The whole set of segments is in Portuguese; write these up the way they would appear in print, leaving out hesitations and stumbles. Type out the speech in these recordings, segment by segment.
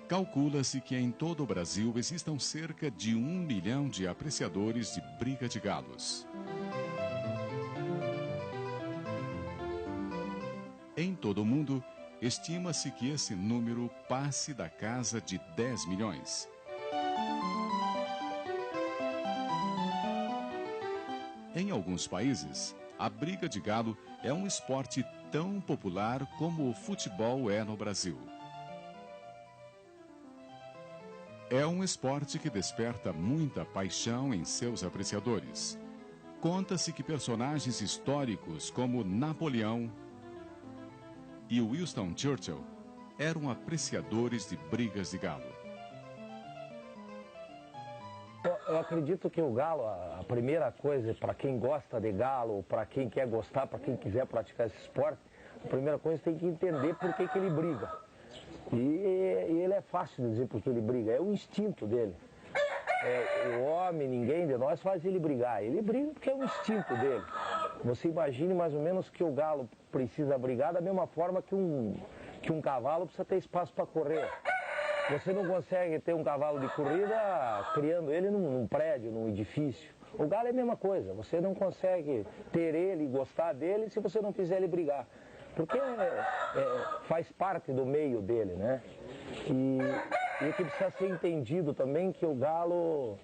Calcula-se que em todo o Brasil existam cerca de 1 milhão de apreciadores de briga de galos. Em todo o mundo, estima-se que esse número passe da casa de 10 milhões. Em alguns países, a briga de galo é um esporte tão popular como o futebol é no Brasil. É um esporte que desperta muita paixão em seus apreciadores. Conta-se que personagens históricos como Napoleão e Winston Churchill eram apreciadores de brigas de galo. Eu acredito que o galo, a primeira coisa, para quem gosta de galo, para quem quer gostar, para quem quiser praticar esse esporte, a primeira coisa tem que entender por que ele briga. E ele é fácil de dizer por que ele briga, é o instinto dele. O homem, ninguém de nós faz ele brigar. Ele briga porque é o instinto dele. Você imagine mais ou menos que o galo precisa brigar da mesma forma que um cavalo precisa ter espaço para correr. Você não consegue ter um cavalo de corrida criando ele num prédio, num edifício. O galo é a mesma coisa. Você não consegue ter ele e gostar dele se você não fizer ele brigar. Porque faz parte do meio dele, né? E o que precisa ser entendido também que o galo,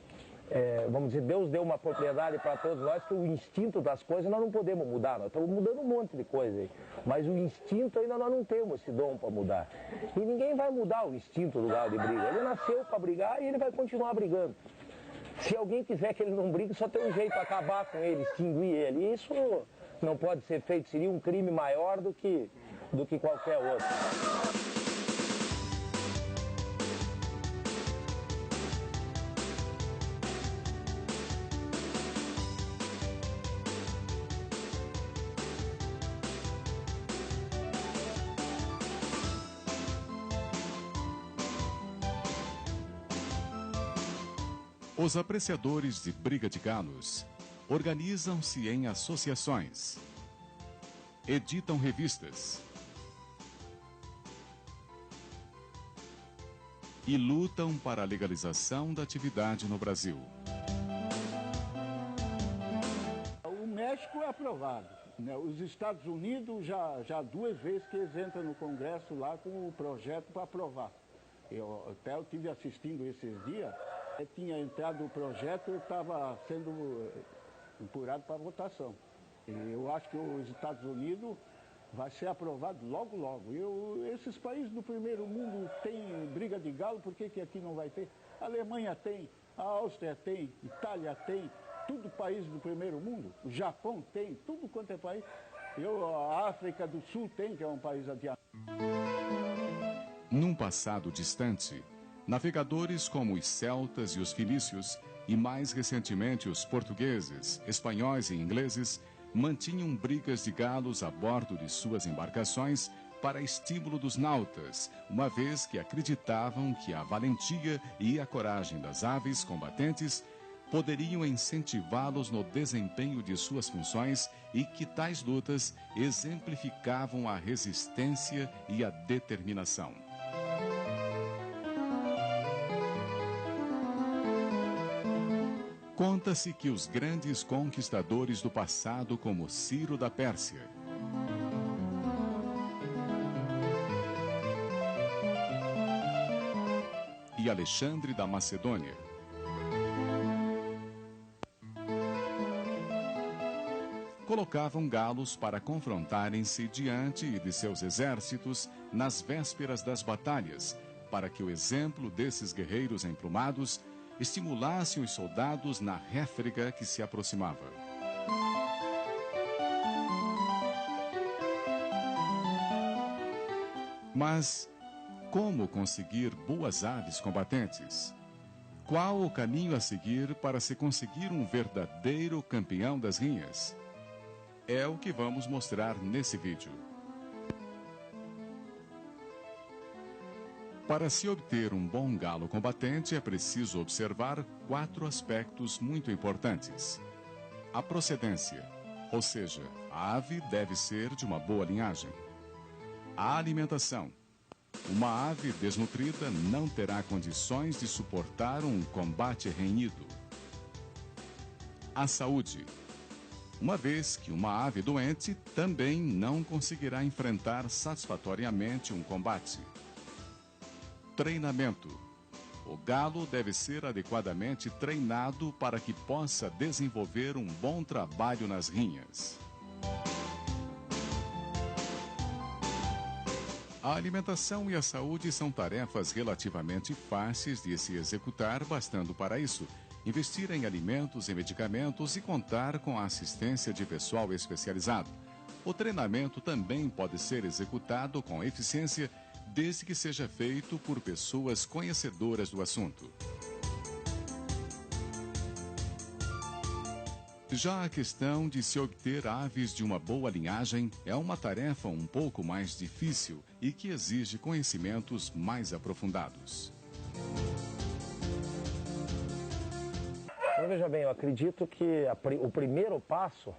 vamos dizer, Deus deu uma propriedade para todos nós que o instinto das coisas nós não podemos mudar. Nós estamos mudando um monte de coisa aí. Mas o instinto ainda nós não temos esse dom para mudar. E ninguém vai mudar o instinto do galo de briga. Ele nasceu para brigar e ele vai continuar brigando. Se alguém quiser que ele não brigue, só tem um jeito de acabar com ele, extinguir ele. E isso não pode ser feito, seria um crime maior do que qualquer outro. Os apreciadores de briga de galos organizam-se em associações, editam revistas e lutam para a legalização da atividade no Brasil. O México é aprovado, né? Os Estados Unidos já 2 vezes que eles entram no Congresso lá com o projeto para aprovar. Eu estive assistindo esses dias, tinha entrado o projeto e estava sendo empurrado para votação. E eu acho que os Estados Unidos vai ser aprovado logo, logo. Esses países do primeiro mundo têm briga de galo, por que aqui não vai ter? A Alemanha tem, a Áustria tem, Itália tem, tudo país do primeiro mundo. O Japão tem, tudo quanto é país. A África do Sul tem, que é um país adiantado. Num passado distante, navegadores como os celtas e os fenícios, e mais recentemente os portugueses, espanhóis e ingleses, mantinham brigas de galos a bordo de suas embarcações para estímulo dos nautas, uma vez que acreditavam que a valentia e a coragem das aves combatentes poderiam incentivá-los no desempenho de suas funções e que tais lutas exemplificavam a resistência e a determinação. Conta-se que os grandes conquistadores do passado, como Ciro da Pérsia, e Alexandre da Macedônia, colocavam galos para confrontarem-se diante de seus exércitos nas vésperas das batalhas, para que o exemplo desses guerreiros emplumados estimulassem os soldados na réfrega que se aproximava. Mas como conseguir boas aves combatentes? Qual o caminho a seguir para se conseguir um verdadeiro campeão das rinhas? É o que vamos mostrar nesse vídeo. Para se obter um bom galo combatente, é preciso observar 4 aspectos muito importantes. A procedência, ou seja, a ave deve ser de uma boa linhagem. A alimentação. Uma ave desnutrida não terá condições de suportar um combate renhido. A saúde. Uma vez que uma ave doente também não conseguirá enfrentar satisfatoriamente um combate. Treinamento. O galo deve ser adequadamente treinado para que possa desenvolver um bom trabalho nas rinhas. A alimentação e a saúde são tarefas relativamente fáceis de se executar, bastando para isso investir em alimentos e medicamentos e contar com a assistência de pessoal especializado. O treinamento também pode ser executado com eficiência, desde que seja feito por pessoas conhecedoras do assunto. Já a questão de se obter aves de uma boa linhagem é uma tarefa um pouco mais difícil e que exige conhecimentos mais aprofundados. Então, veja bem, eu acredito que o primeiro passo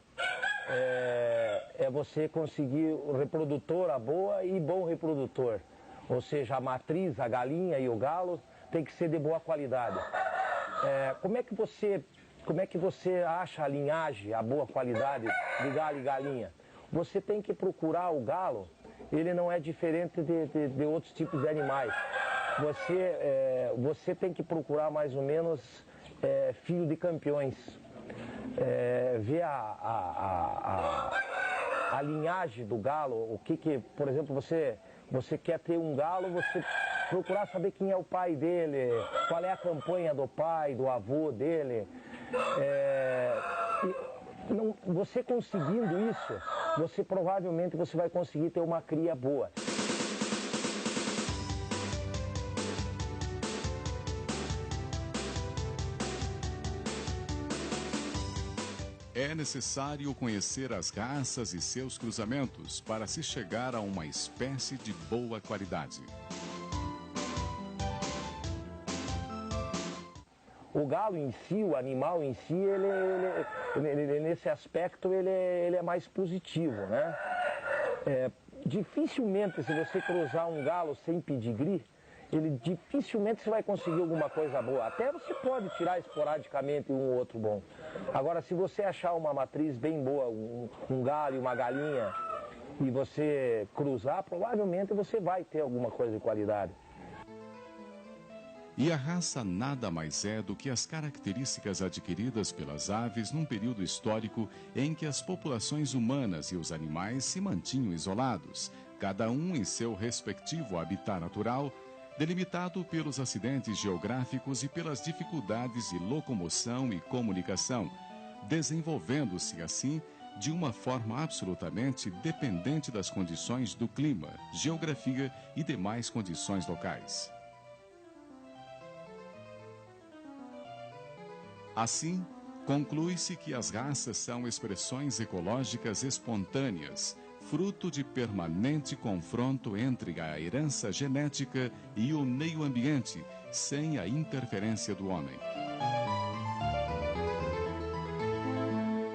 é você conseguir o reprodutora boa e bom reprodutor. Ou seja, a matriz, a galinha e o galo tem que ser de boa qualidade. Como é que você acha a linhagem, a boa qualidade de galo e galinha? Você tem que procurar o galo, ele não é diferente de outros tipos de animais. Você tem que procurar mais ou menos filho de campeões. Ver a linhagem do galo, por exemplo, você quer ter um galo, você procurar saber quem é o pai dele, qual é a campanha do pai, do avô dele. Você conseguindo isso, você provavelmente vai conseguir ter uma cria boa. É necessário conhecer as raças e seus cruzamentos para se chegar a uma espécie de boa qualidade. O galo em si, o animal em si, ele nesse aspecto ele é mais positivo, né? Dificilmente, se você cruzar um galo sem pedigree, dificilmente você vai conseguir alguma coisa boa. Até você pode tirar esporadicamente um ou outro bom. Agora, se você achar uma matriz bem boa, um galo e uma galinha, e você cruzar, provavelmente você vai ter alguma coisa de qualidade. E a raça nada mais é do que as características adquiridas pelas aves num período histórico em que as populações humanas e os animais se mantinham isolados, cada um em seu respectivo habitat natural, delimitado pelos acidentes geográficos e pelas dificuldades de locomoção e comunicação, desenvolvendo-se assim de uma forma absolutamente dependente das condições do clima, geografia e demais condições locais. Assim, conclui-se que as raças são expressões ecológicas espontâneas, fruto de permanente confronto entre a herança genética e o meio ambiente, sem a interferência do homem.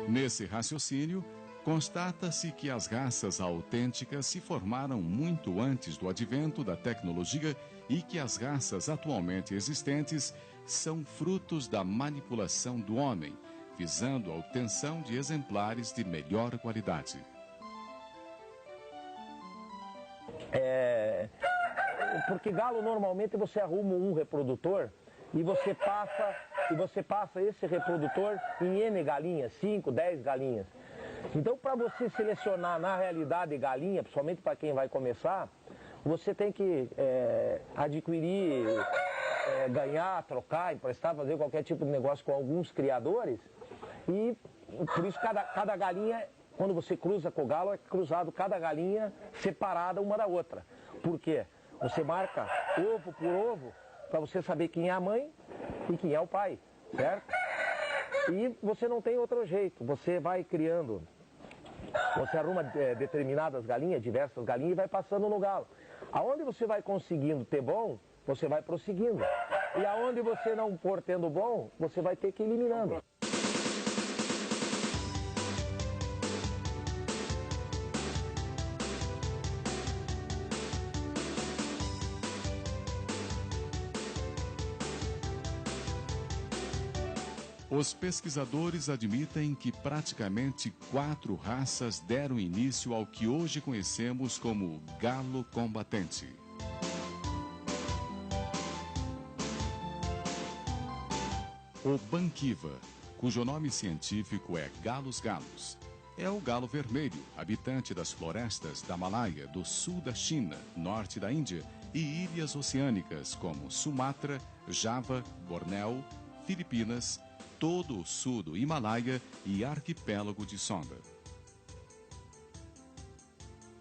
Nesse raciocínio, constata-se que as raças autênticas se formaram muito antes do advento da tecnologia e que as raças atualmente existentes são frutos da manipulação do homem, visando a obtenção de exemplares de melhor qualidade. Porque galo, normalmente, você arruma um reprodutor e você passa esse reprodutor em N galinhas, 5, 10 galinhas. Então, para você selecionar, na realidade, galinha, principalmente para quem vai começar, você tem que adquirir, ganhar, trocar, emprestar, fazer qualquer tipo de negócio com alguns criadores. E por isso cada galinha, quando você cruza com o galo, é cruzado cada galinha separada uma da outra. Por quê? Você marca ovo por ovo para você saber quem é a mãe e quem é o pai, certo? E você não tem outro jeito, você vai criando, você arruma determinadas galinhas, diversas galinhas e vai passando no galo. Aonde você vai conseguindo ter bom, você vai prosseguindo. E aonde você não for tendo bom, você vai ter que ir eliminando. Os pesquisadores admitem que praticamente 4 raças deram início ao que hoje conhecemos como galo combatente. O banquiva, cujo nome científico é Gallus gallus, é o galo vermelho, habitante das florestas da Himalaia, do sul da China, norte da Índia e ilhas oceânicas como Sumatra, Java, Bornéu, Filipinas, todo o sul do Himalaia e arquipélago de Sonda.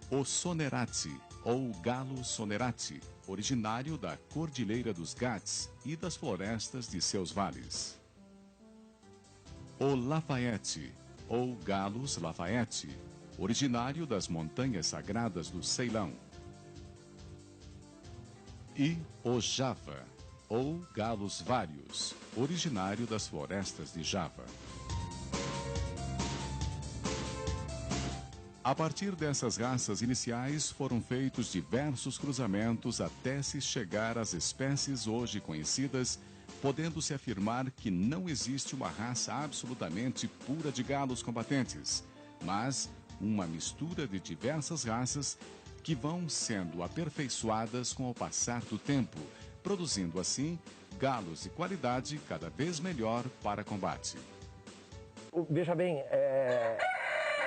O sonerati, ou galo sonerati, originário da Cordilheira dos Ghats e das florestas de seus vales. O lafayette, ou Gallus lafayette, originário das montanhas sagradas do Ceilão. E o java, ou Gallus varius, originário das florestas de Java. A partir dessas raças iniciais foram feitos diversos cruzamentos até se chegar às espécies hoje conhecidas, podendo-se afirmar que não existe uma raça absolutamente pura de galos combatentes, mas uma mistura de diversas raças que vão sendo aperfeiçoadas com o passar do tempo, produzindo assim galos de qualidade cada vez melhor para combate. Veja bem,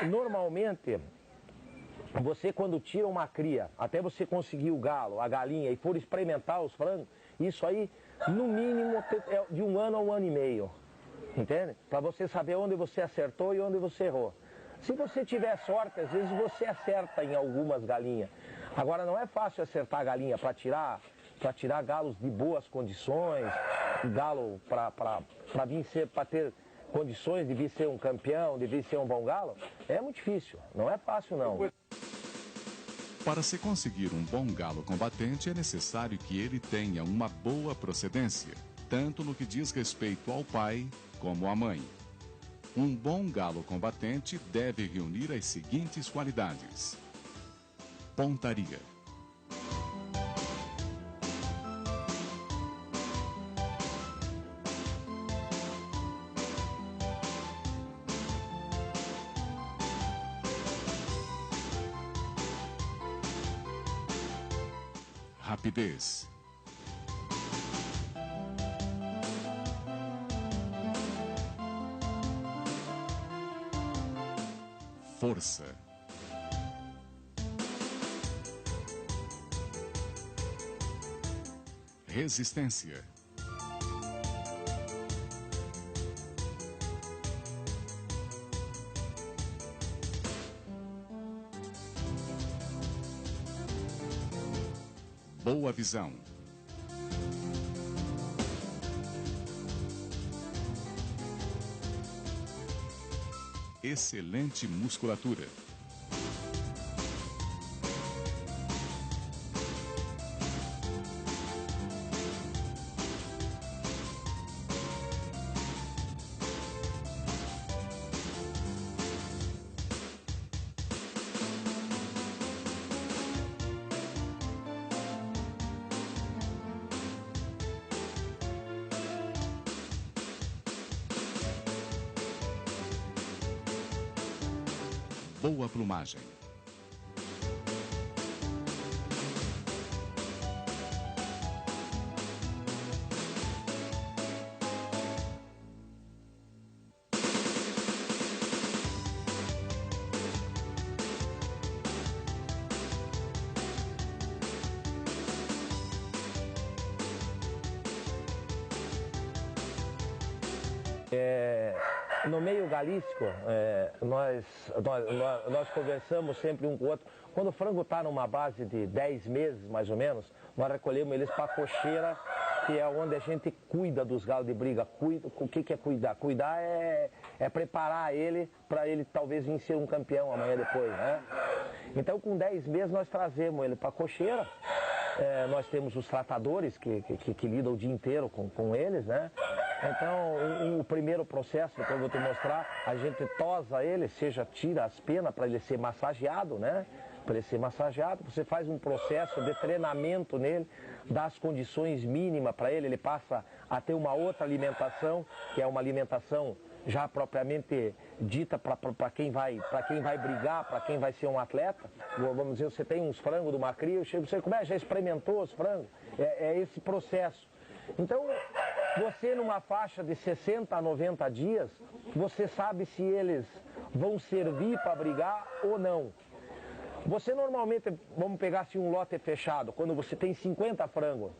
normalmente você quando tira uma cria, até você conseguir o galo, a galinha e for experimentar os frangos, isso aí no mínimo é de 1 ano a 1 ano e meio, entende? Para você saber onde você acertou e onde você errou. Se você tiver sorte, às vezes você acerta em algumas galinhas. Agora não é fácil acertar a galinha para tirar galos de boas condições, galo para ter condições de vir ser um campeão, de vir ser um bom galo, é muito difícil, não é fácil não. Para se conseguir um bom galo combatente, é necessário que ele tenha uma boa procedência, tanto no que diz respeito ao pai como à mãe. Um bom galo combatente deve reunir as seguintes qualidades: pontaria, rapidez, força, resistência, boa visão, excelente musculatura, boa plumagem, No meio galístico, nós conversamos sempre um com o outro. Quando o frango está numa base de 10 meses, mais ou menos, nós recolhemos eles para a cocheira, que é onde a gente cuida dos galos de briga. O que é cuidar? Cuidar é preparar ele para ele talvez vir ser um campeão amanhã depois, né? Então, com 10 meses, nós trazemos ele para a cocheira. Nós temos os tratadores que lidam o dia inteiro com eles, né? Então, o primeiro processo, depois eu vou te mostrar, a gente tosa ele, tira as penas para ele ser massageado, né? Para ele ser massageado, você faz um processo de treinamento nele, dá as condições mínimas para ele, ele passa a ter uma outra alimentação, que é uma alimentação já propriamente dita para quem vai brigar, para quem vai ser um atleta. Vamos dizer, você tem uns frangos de uma cria, eu chego, você já experimentou os frangos? É esse processo. Então, você numa faixa de 60 a 90 dias, você sabe se eles vão servir para brigar ou não. Você normalmente, vamos pegar assim um lote fechado, quando você tem 50 frangos,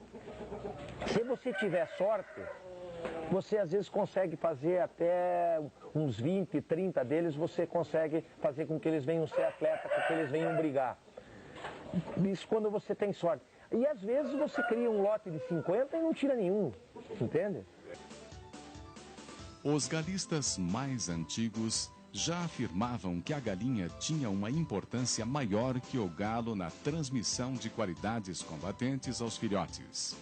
se você tiver sorte, você às vezes consegue fazer até uns 20, 30 deles, você consegue fazer com que eles venham ser atletas, com que eles venham brigar. Isso quando você tem sorte. E às vezes você cria um lote de 50 e não tira nenhum, entende? Os galistas mais antigos já afirmavam que a galinha tinha uma importância maior que o galo na transmissão de qualidades combatentes aos filhotes.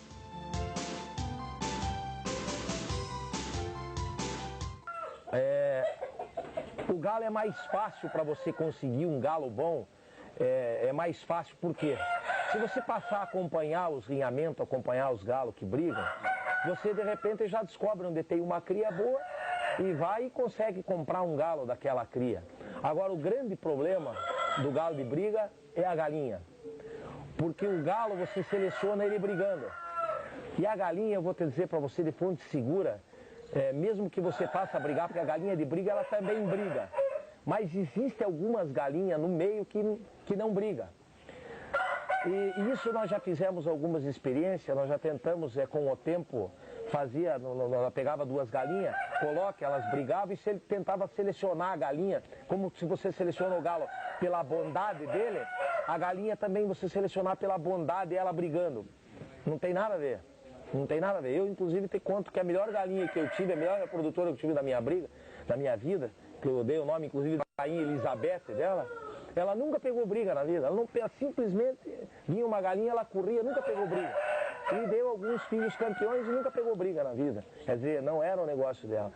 O galo é mais fácil para você conseguir um galo bom, é mais fácil porque se você passar a acompanhar os linhamentos, acompanhar os galos que brigam, você de repente já descobre onde tem uma cria boa e vai e consegue comprar um galo daquela cria. Agora o grande problema do galo de briga é a galinha, porque o galo você seleciona ele brigando. E a galinha, eu vou te dizer para você de fonte segura, mesmo que você faça a brigar, porque a galinha de briga ela também briga. Mas existem algumas galinhas no meio que não briga. E isso nós já fizemos algumas experiências, nós já tentamos com o tempo, nós pegava duas galinhas, coloca, elas brigavam e ele tentava selecionar a galinha, como se você seleciona o galo pela bondade dele, a galinha também você selecionar pela bondade ela brigando. Não tem nada a ver. Não tem nada a ver. Eu, inclusive, te conto que a melhor galinha que eu tive, a melhor reprodutora que eu tive da minha vida, que eu dei o nome, inclusive, da rainha Elizabeth dela, ela nunca pegou briga na vida. Ela simplesmente vinha uma galinha, ela corria, nunca pegou briga. E deu alguns filhos campeões e nunca pegou briga na vida. Quer dizer, não era o negócio dela.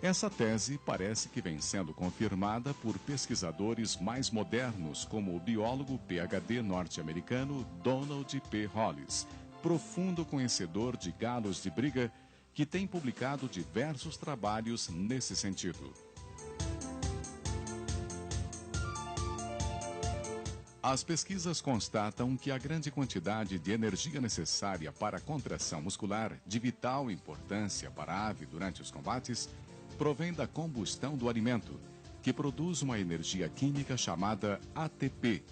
Essa tese parece que vem sendo confirmada por pesquisadores mais modernos, como o biólogo PhD norte-americano Donald P. Hollis, profundo conhecedor de galos de briga, que tem publicado diversos trabalhos nesse sentido. As pesquisas constatam que a grande quantidade de energia necessária para a contração muscular, de vital importância para a ave durante os combates, provém da combustão do alimento, que produz uma energia química chamada ATP,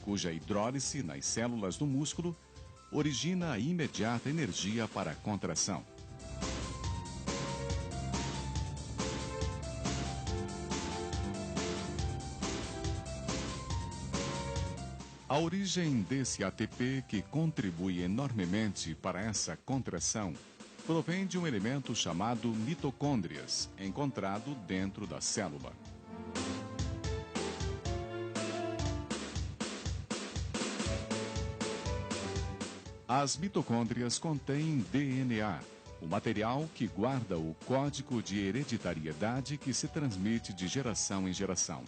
cuja hidrólise nas células do músculo origina a imediata energia para a contração. A origem desse ATP, que contribui enormemente para essa contração, provém de um elemento chamado mitocôndrias, encontrado dentro da célula. As mitocôndrias contêm DNA, o material que guarda o código de hereditariedade que se transmite de geração em geração.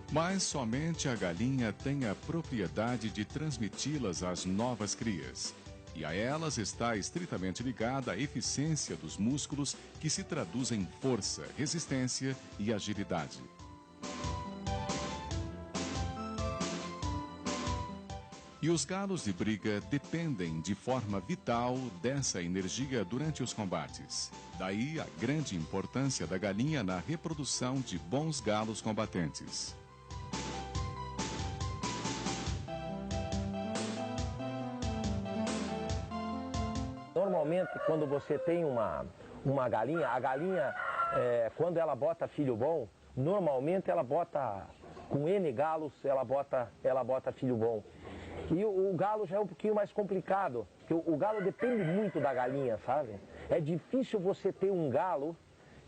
Mas somente a galinha tem a propriedade de transmiti-las às novas crias. E a elas está estritamente ligada a eficiência dos músculos, que se traduz em força, resistência e agilidade. E os galos de briga dependem de forma vital dessa energia durante os combates. Daí a grande importância da galinha na reprodução de bons galos combatentes. Normalmente, quando você tem uma galinha, a galinha, quando ela bota filho bom, normalmente ela bota, com N galos, ela bota filho bom. E o galo já é um pouquinho mais complicado, porque o galo depende muito da galinha, sabe? É difícil você ter um galo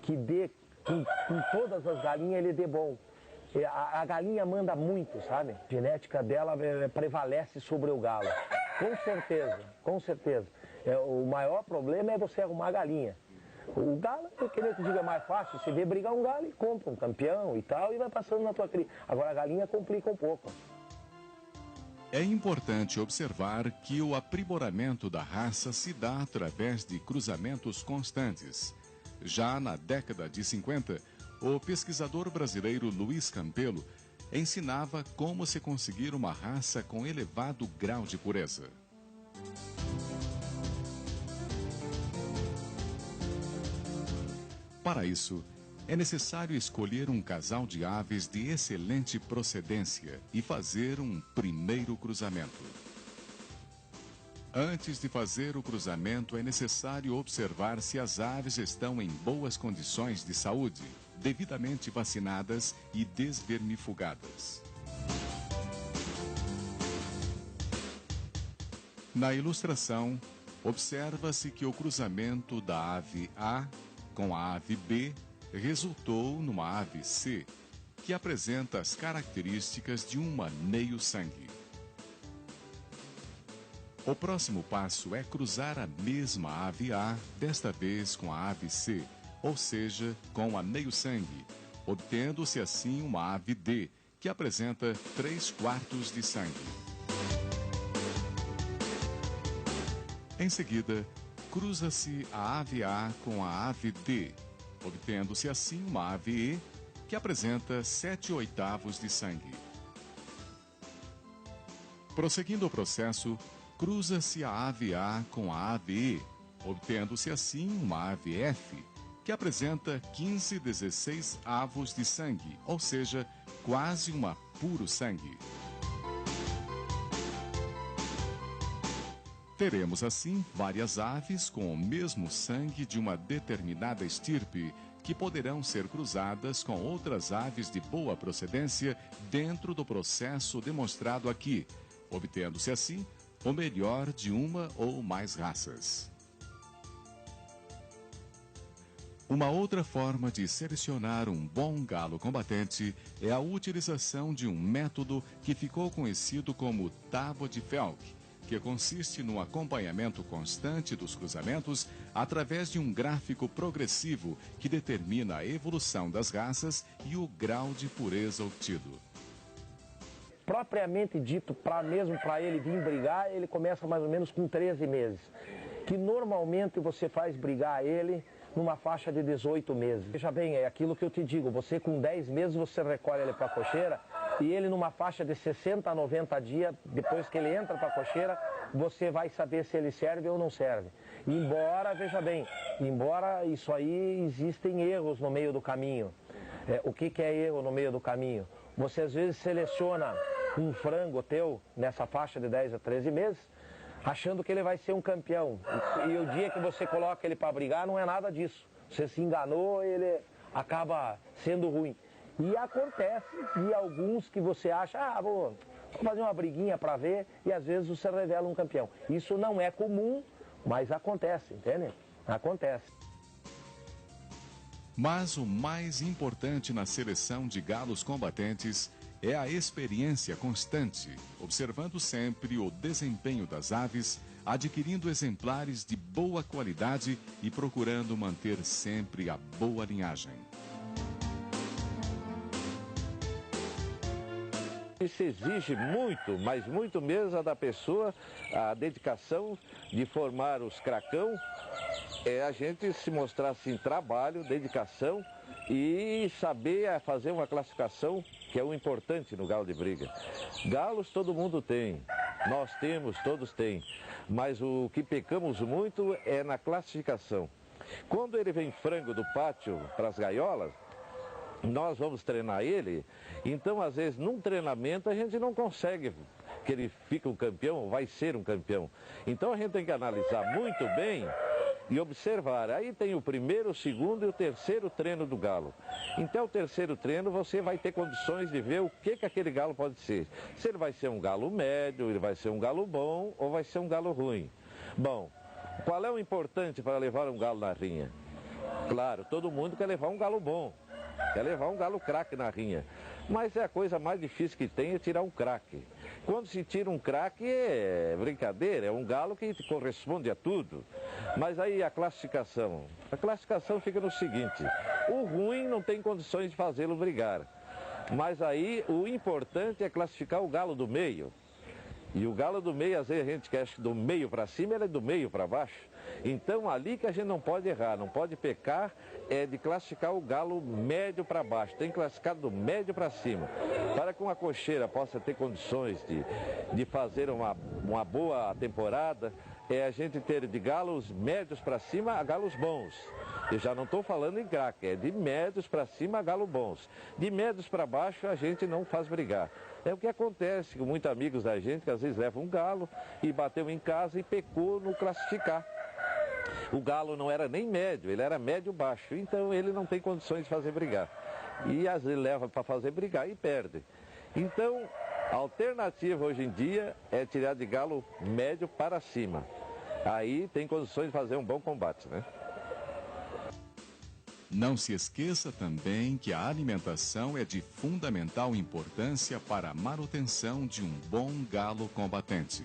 que dê, com todas as galinhas, ele dê bom. A galinha manda muito, sabe? A genética dela prevalece sobre o galo. Com certeza, com certeza. O maior problema é você arrumar a galinha. O galo, eu queria que diga mais fácil, você vê brigar um galo e compra um campeão e tal, e vai passando na tua cria. Agora a galinha complica um pouco. É importante observar que o aprimoramento da raça se dá através de cruzamentos constantes. Já na década de 50, o pesquisador brasileiro Luiz Campelo ensinava como se conseguir uma raça com elevado grau de pureza. Para isso, é necessário escolher um casal de aves de excelente procedência e fazer um primeiro cruzamento. Antes de fazer o cruzamento, é necessário observar se as aves estão em boas condições de saúde, devidamente vacinadas e desvermifugadas. Na ilustração, observa-se que o cruzamento da ave A com a ave B resultou numa ave C, que apresenta as características de uma meio-sangue. O próximo passo é cruzar a mesma ave A, desta vez com a ave C, ou seja, com a meio-sangue, obtendo-se assim uma ave D, que apresenta 3/4 de sangue. Em seguida, cruza-se a ave A com a ave D, obtendo-se assim uma ave E, que apresenta 7/8 de sangue. Prosseguindo o processo, cruza-se a ave A com a ave E, obtendo-se assim uma ave F, que apresenta 15/16 avos de sangue, ou seja, quase uma puro sangue. Teremos assim várias aves com o mesmo sangue de uma determinada estirpe, que poderão ser cruzadas com outras aves de boa procedência dentro do processo demonstrado aqui, obtendo-se assim o melhor de uma ou mais raças. Uma outra forma de selecionar um bom galo combatente é a utilização de um método que ficou conhecido como tábua de Felk, que consiste no acompanhamento constante dos cruzamentos através de um gráfico progressivo que determina a evolução das raças e o grau de pureza obtido. Propriamente dito, mesmo para ele vir brigar, ele começa mais ou menos com 13 meses. Que normalmente você faz brigar ele numa faixa de 18 meses. Veja bem, é aquilo que eu te digo, você com 10 meses você recolhe ele para a cocheira e ele numa faixa de 60 a 90 dias, depois que ele entra para a cocheira, você vai saber se ele serve ou não serve. Embora, veja bem, embora isso aí existem erros no meio do caminho. O que é erro no meio do caminho? Você às vezes seleciona um frango teu nessa faixa de 10 a 13 meses, achando que ele vai ser um campeão. E o dia que você coloca ele para brigar, não é nada disso. Você se enganou, ele acaba sendo ruim. E acontece de alguns que você acha, vou fazer uma briguinha para ver, e às vezes você revela um campeão. Isso não é comum, mas acontece, entende? Acontece. Mas o mais importante na seleção de galos combatentes é a experiência constante, observando sempre o desempenho das aves, adquirindo exemplares de boa qualidade e procurando manter sempre a boa linhagem. Isso exige muito, mas muito mesmo da pessoa, a dedicação de formar os cracão, a gente se mostrar assim, trabalho, dedicação e saber fazer uma classificação, que é o importante no galo de briga. Galos todo mundo tem, nós temos, todos têm, mas o que pecamos muito é na classificação. Quando ele vem frango do pátio para as gaiolas, nós vamos treinar ele, então às vezes num treinamento a gente não consegue que ele fique um campeão ou vai ser um campeão. Então a gente tem que analisar muito bem e observar. Aí tem o primeiro, o segundo e o terceiro treino do galo. Então o terceiro treino você vai ter condições de ver o que aquele galo pode ser. Se ele vai ser um galo médio, ele vai ser um galo bom ou vai ser um galo ruim. Bom, qual é o importante para levar um galo na rinha? Claro, todo mundo quer levar um galo bom. Quer levar um galo craque na rinha. Mas é a coisa mais difícil que tem é tirar um craque. Quando se tira um craque é brincadeira, é um galo que corresponde a tudo. Mas aí a classificação fica no seguinte, o ruim não tem condições de fazê-lo brigar. Mas aí o importante é classificar o galo do meio. E o galo do meio, às vezes a gente quer do meio para cima, ele é do meio para baixo. Então ali que a gente não pode errar, não pode pecar, é de classificar o galo médio para baixo. Tem que classificar do médio para cima. Para que uma cocheira possa ter condições de fazer uma boa temporada, é a gente ter de galos médios para cima a galos bons. Eu já não estou falando em craque, é de médios para cima a galos bons. De médios para baixo a gente não faz brigar. É o que acontece com muitos amigos da gente que às vezes levam um galo e bateu em casa e pecou no classificar. O galo não era nem médio, ele era médio-baixo, então ele não tem condições de fazer brigar. E às vezes leva para fazer brigar e perde. Então, a alternativa hoje em dia é tirar de galo médio para cima. Aí tem condições de fazer um bom combate, né? Não se esqueça também que a alimentação é de fundamental importância para a manutenção de um bom galo combatente.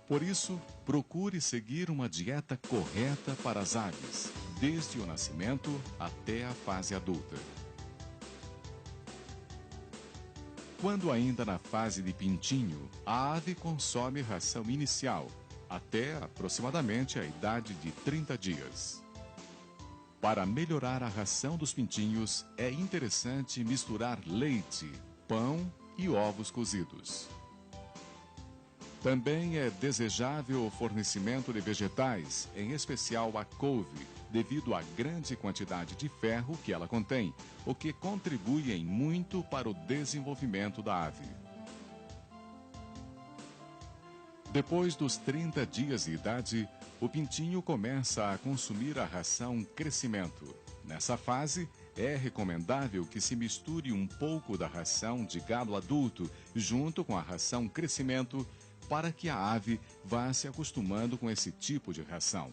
Por isso, procure seguir uma dieta correta para as aves, desde o nascimento até a fase adulta. Quando ainda na fase de pintinho, a ave consome ração inicial, até aproximadamente a idade de 30 dias. Para melhorar a ração dos pintinhos, é interessante misturar leite, pão e ovos cozidos. Também é desejável o fornecimento de vegetais, em especial a couve, devido à grande quantidade de ferro que ela contém, o que contribui em muito para o desenvolvimento da ave. Depois dos 30 dias de idade, o pintinho começa a consumir a ração crescimento. Nessa fase, é recomendável que se misture um pouco da ração de galo adulto junto com a ração crescimento para que a ave vá se acostumando com esse tipo de ração.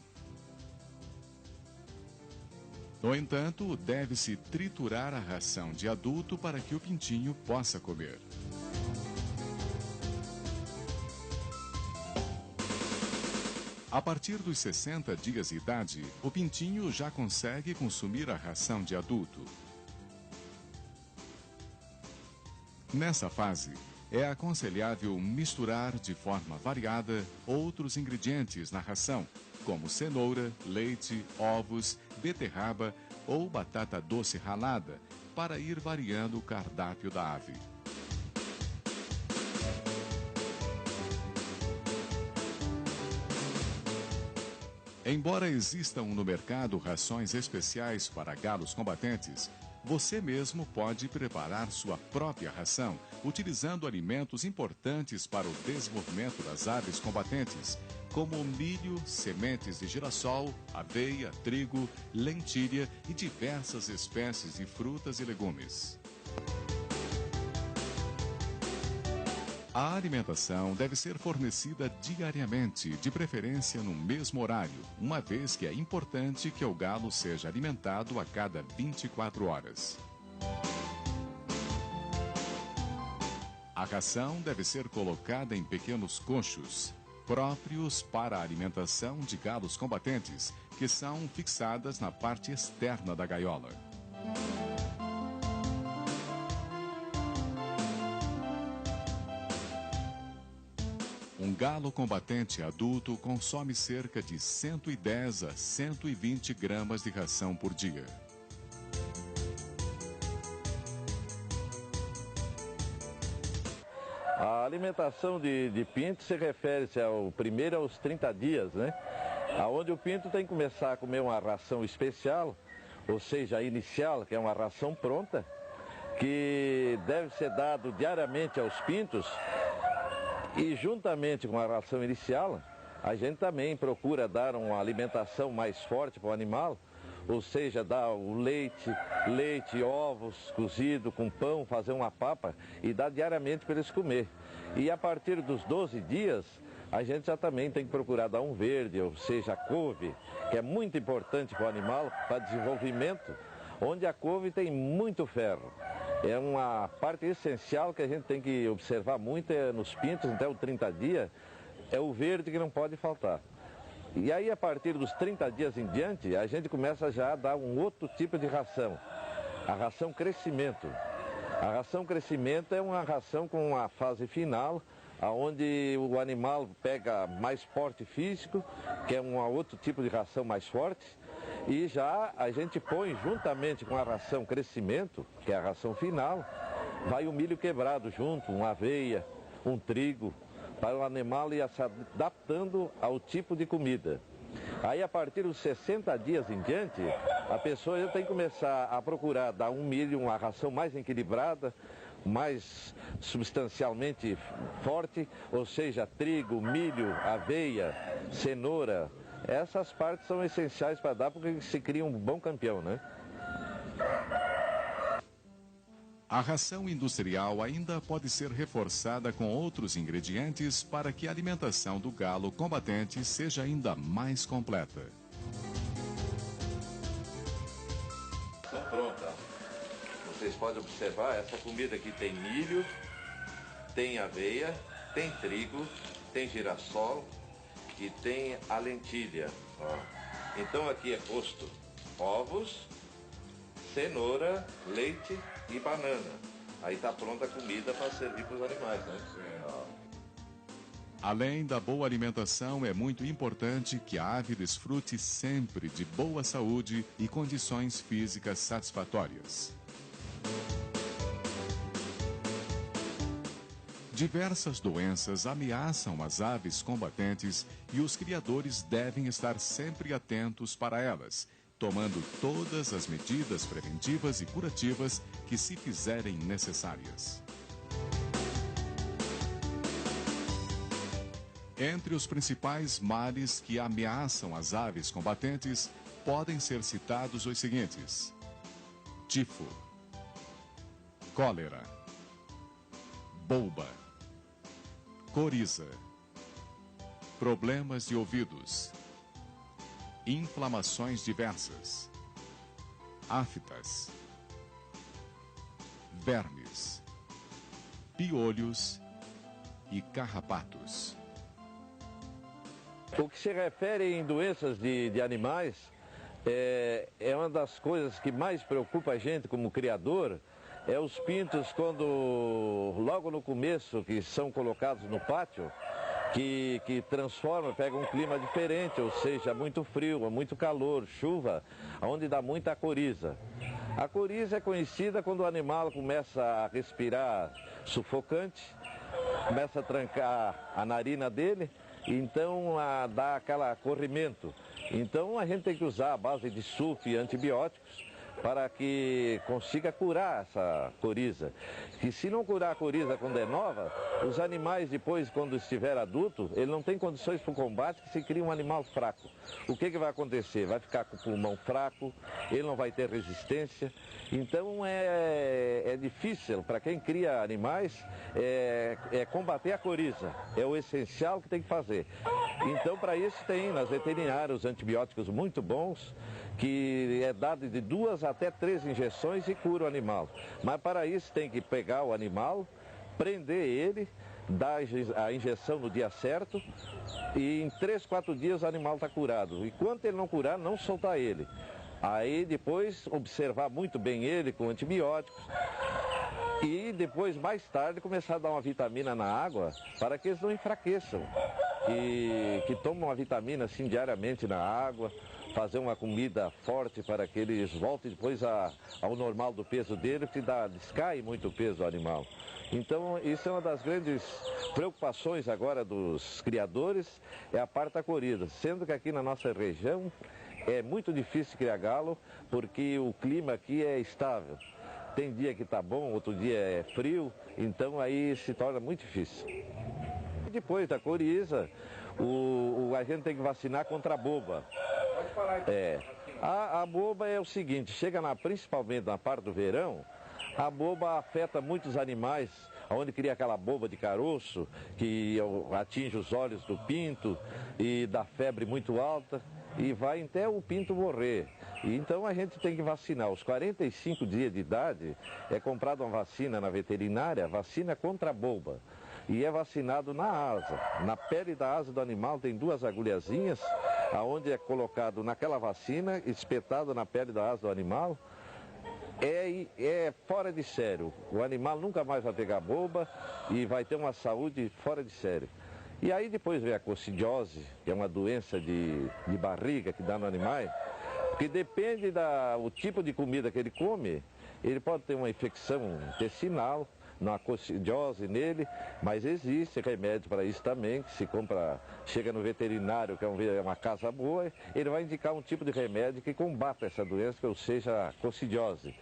No entanto, deve-se triturar a ração de adulto para que o pintinho possa comer. A partir dos 60 dias de idade, o pintinho já consegue consumir a ração de adulto. Nessa fase, é aconselhável misturar de forma variada outros ingredientes na ração, como cenoura, leite, ovos, beterraba ou batata doce ralada, para ir variando o cardápio da ave. Embora existam no mercado rações especiais para galos combatentes, você mesmo pode preparar sua própria ração, utilizando alimentos importantes para o desenvolvimento das aves combatentes, como milho, sementes de girassol, aveia, trigo, lentilha e diversas espécies de frutas e legumes. A alimentação deve ser fornecida diariamente, de preferência no mesmo horário, uma vez que é importante que o galo seja alimentado a cada 24 horas. A ração deve ser colocada em pequenos coxos, próprios para a alimentação de galos combatentes, que são fixadas na parte externa da gaiola. Um galo combatente adulto consome cerca de 110 a 120 gramas de ração por dia. A alimentação de pinto se refere-se ao primeiro aos 30 dias, né? Onde o pinto tem que começar a comer uma ração especial, ou seja, a inicial, que é uma ração pronta, que deve ser dado diariamente aos pintos. E juntamente com a ração inicial, a gente também procura dar uma alimentação mais forte para o animal, ou seja, dar o leite, ovos cozido com pão, fazer uma papa e dar diariamente para eles comer. E a partir dos 12 dias, a gente já também tem que procurar dar um verde, ou seja, a couve, que é muito importante para o animal, para desenvolvimento, onde a couve tem muito ferro. É uma parte essencial que a gente tem que observar muito nos pintos, até os 30 dias, é o verde que não pode faltar. E aí, a partir dos 30 dias em diante, a gente começa já a dar um outro tipo de ração, a ração crescimento. A ração crescimento é uma ração com uma fase final, onde o animal pega mais porte físico, que é um outro tipo de ração mais forte, e já a gente põe juntamente com a ração crescimento, que é a ração final, vai o milho quebrado junto, uma aveia, um trigo, para o animal ir se adaptando ao tipo de comida. Aí, a partir dos 60 dias em diante, a pessoa já tem que começar a procurar dar um milho, uma ração mais equilibrada, mais substancialmente forte, ou seja, trigo, milho, aveia, cenoura. Essas partes são essenciais para dar, porque se cria um bom campeão, né? A ração industrial ainda pode ser reforçada com outros ingredientes para que a alimentação do galo combatente seja ainda mais completa. Então, pronta. Vocês podem observar, essa comida aqui tem milho, tem aveia, tem trigo, tem girassol e tem a lentilha. Ó. Então aqui é posto ovos, cenoura, leite e banana. Aí está pronta a comida para servir para os animais, né? Além da boa alimentação, é muito importante que a ave desfrute sempre de boa saúde e condições físicas satisfatórias. Diversas doenças ameaçam as aves combatentes e os criadores devem estar sempre atentos para elas, tomando todas as medidas preventivas e curativas que se fizerem necessárias. Entre os principais males que ameaçam as aves combatentes, podem ser citados os seguintes: tifo, cólera, bolba, coriza, problemas de ouvidos, inflamações diversas, aftas, vermes, piolhos e carrapatos. O que se refere em doenças de animais, é uma das coisas que mais preocupa a gente como criador, é os pintos quando, logo no começo, que são colocados no pátio, que transforma, pega um clima diferente, ou seja, muito frio, muito calor, chuva, onde dá muita coriza. A coriza é conhecida quando o animal começa a respirar sufocante, começa a trancar a narina dele, então dá aquele corrimento. Então a gente tem que usar a base de sulfo e antibióticos para que consiga curar essa coriza. Que se não curar a coriza quando é nova, os animais depois, quando estiver adulto, ele não tem condições para o combate, que se cria um animal fraco. O que vai acontecer? Vai ficar com o pulmão fraco, ele não vai ter resistência. Então é difícil para quem cria animais combater a coriza. É o essencial que tem que fazer. Então, para isso tem nas veterinárias antibióticos muito bons, que é dado de 2 até 3 injeções e cura o animal. Mas para isso tem que pegar o animal, prender ele, dar a injeção no dia certo e em 3, 4 dias o animal está curado. E quando ele não curar, não soltar ele. Aí depois observar muito bem ele com antibióticos e depois, mais tarde, começar a dar uma vitamina na água para que eles não enfraqueçam. Que tomam uma vitamina assim diariamente na água, fazer uma comida forte para que eles voltem depois ao normal do peso dele, que descai muito o peso do animal. Então, isso é uma das grandes preocupações agora dos criadores, é a parte da coriza. Sendo que aqui na nossa região é muito difícil criar galo, porque o clima aqui é estável. Tem dia que está bom, outro dia é frio, então aí se torna muito difícil. Depois da coriza, a gente tem que vacinar contra a boba. A boba é o seguinte, principalmente na parte do verão, a boba afeta muitos animais, onde cria aquela boba de caroço, que atinge os olhos do pinto e dá febre muito alta e vai até o pinto morrer. E então a gente tem que vacinar. Aos 45 dias de idade é comprada uma vacina na veterinária, vacina contra a boba. E é vacinado na asa. Na pele da asa do animal tem 2 agulhazinhas, aonde é colocado naquela vacina, espetado na pele da asa do animal. É fora de sério. O animal nunca mais vai pegar boba e vai ter uma saúde fora de sério. E aí depois vem a coccidiose, que é uma doença de barriga que dá no animal, que depende do tipo de comida que ele come, ele pode ter uma infecção intestinal, uma coccidiose nele, mas existe remédio para isso também, que se compra, chega no veterinário, que é uma casa boa, ele vai indicar um tipo de remédio que combata essa doença, ou seja, a coccidiose.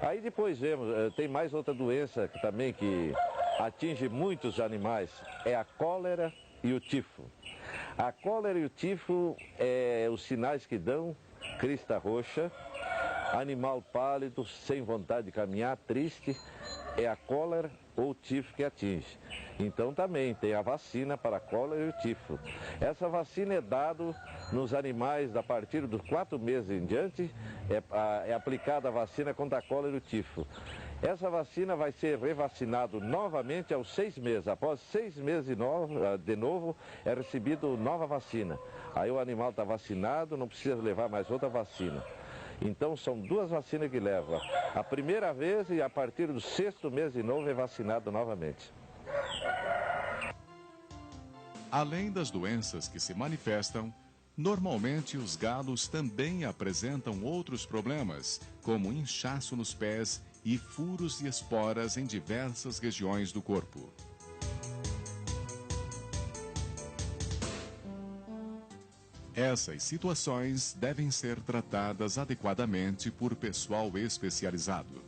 Aí depois vemos, tem mais outra doença também que atinge muitos animais, é a cólera e o tifo. A cólera e o tifo é os sinais que dão crista roxa, animal pálido, sem vontade de caminhar, triste, é a cólera ou o tifo que atinge. Então também tem a vacina para a cólera e o tifo. Essa vacina é dada nos animais a partir dos 4 meses em diante, é aplicada a vacina contra a cólera e o tifo. Essa vacina vai ser revacinado novamente aos 6 meses. Após 6 meses de novo, é recebido nova vacina. Aí o animal está vacinado, não precisa levar mais outra vacina. Então são 2 vacinas que levam. A primeira vez e a partir do 6º mês de novo é vacinado novamente. Além das doenças que se manifestam, normalmente os galos também apresentam outros problemas, como inchaço nos pés e furos e esporas em diversas regiões do corpo. Essas situações devem ser tratadas adequadamente por pessoal especializado.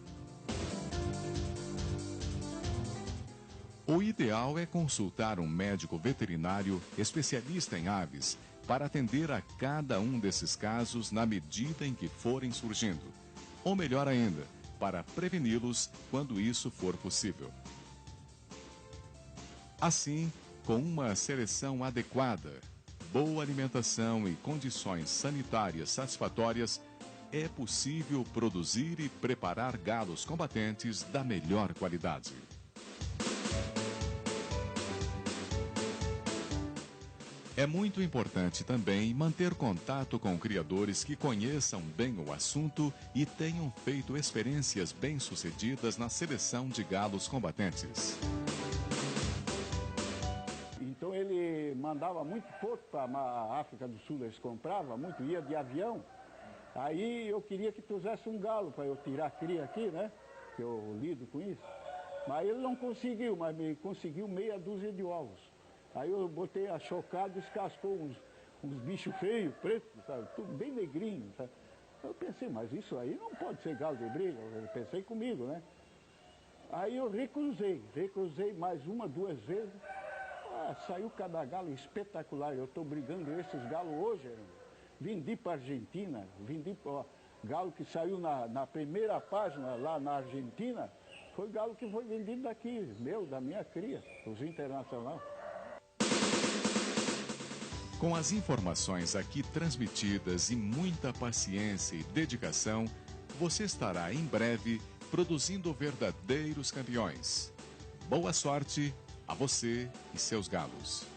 O ideal é consultar um médico veterinário especialista em aves para atender a cada um desses casos na medida em que forem surgindo. Ou melhor ainda, para preveni-los quando isso for possível. Assim, com uma seleção adequada, boa alimentação e condições sanitárias satisfatórias, é possível produzir e preparar galos combatentes da melhor qualidade. É muito importante também manter contato com criadores que conheçam bem o assunto e tenham feito experiências bem-sucedidas na seleção de galos combatentes. Então ele mandava muito pouco para a África do Sul, eles compravam muito, ia de avião. Aí eu queria que trouxesse um galo para eu tirar a cria aqui, né? Que eu lido com isso. Mas ele não conseguiu, mas me conseguiu meia dúzia de ovos. Aí eu botei a chocada e descascou uns bichos feios, pretos, sabe? Tudo bem negrinho, sabe? Eu pensei, mas isso aí não pode ser galo de briga. Eu pensei comigo, né? Aí eu recruzei mais 1, 2 vezes. Saiu cada galo espetacular. Eu estou brigando esses galos hoje ainda. Vendi para a Argentina, galo que saiu na primeira página lá na Argentina, foi galo que foi vendido daqui, da minha cria, os internacionais. Com as informações aqui transmitidas e muita paciência e dedicação, você estará em breve produzindo verdadeiros campeões. Boa sorte a você e seus galos.